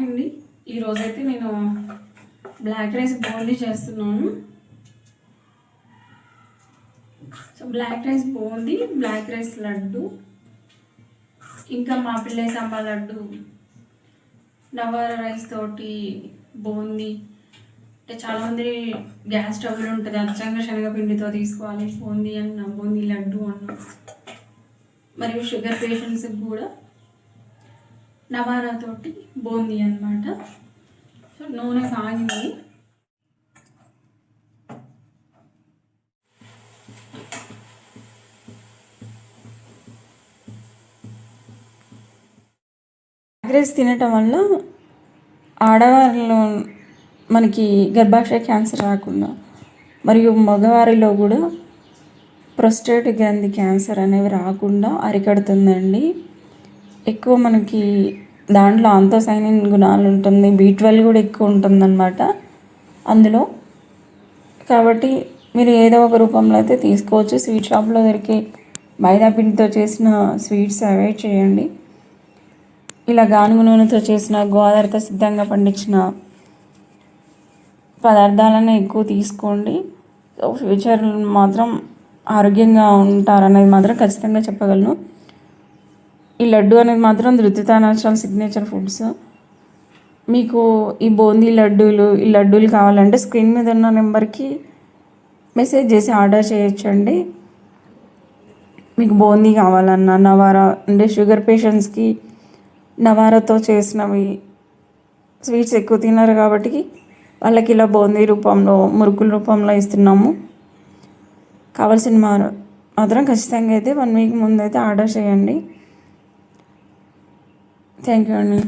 అండి. ఈరోజైతే నేను బ్లాక్ రైస్ బూందీ చేస్తున్నాను. So black rice boondi, black rice laddu, ఇంకా మా పిల్లై సాంబా లడ్డు, నవారా రైస్ తోటి బూందీ. అంటే చాలామంది గ్యాస్ ట్రబుల్ ఉంటుంది, అచ్చంగా శనగపిండితో తీసుకోవాలి బూందీ అన్న, బూందీ లడ్డు అన్న. మరియు షుగర్ పేషెంట్స్కి కూడా నవారా తోటి బూందీ అన్నమాట. సో నూనె కాగింది. రైస్ తినటం వల్ల ఆడవారిలో మనకి గర్భాశయ క్యాన్సర్ రాకుండా, మరియు మగవారిలో కూడా ప్రోస్టేట్ గ్రంథి క్యాన్సర్ అనేవి రాకుండా అరికడుతుందండి. ఎక్కువ మనకి దాంట్లో ఆంథోసైనిన్ గుణాలు ఉంటుంది, B12 కూడా ఎక్కువ ఉంటుందన్నమాట అందులో. కాబట్టి మీరు ఏదో ఒక రూపంలో అయితే తీసుకోవచ్చు. స్వీట్ షాప్లో దొరికే మైదా పిండితో చేసిన స్వీట్స్ అవాయిడ్ చేయండి. ఇలా గానుగ నూనెతో చేసిన, గోదావరితో సిద్ధంగా పండించిన పదార్థాలను ఎక్కువ తీసుకోండి. సో ఫ్యూచర్ మాత్రం ఆరోగ్యంగా ఉంటారనేది మాత్రం ఖచ్చితంగా చెప్పగలను. ఈ లడ్డు అనేది మాత్రం ధృతితా న్యాచురల్ సిగ్నేచర్ ఫుడ్స్. మీకు ఈ బూందీ లడ్డూలు, ఈ లడ్డూలు కావాలంటే స్క్రీన్ మీద ఉన్న నెంబర్కి మెసేజ్ చేసి ఆర్డర్ చేయొచ్చండి. మీకు బూందీ కావాలన్నా, నవారా అంటే షుగర్ పేషెంట్స్కి నవారాతో చేసినవి స్వీట్స్ ఎక్కువ తినరు కాబట్టి వాళ్ళకి ఇలా బూందీ రూపంలో, మురుకుల రూపంలో ఇస్తున్నాము. కావాల్సిన మాత్రం ఖచ్చితంగా అయితే 1 వీక్ ముందు అయితే ఆర్డర్ చేయండి. థ్యాంక్ యూ అండి.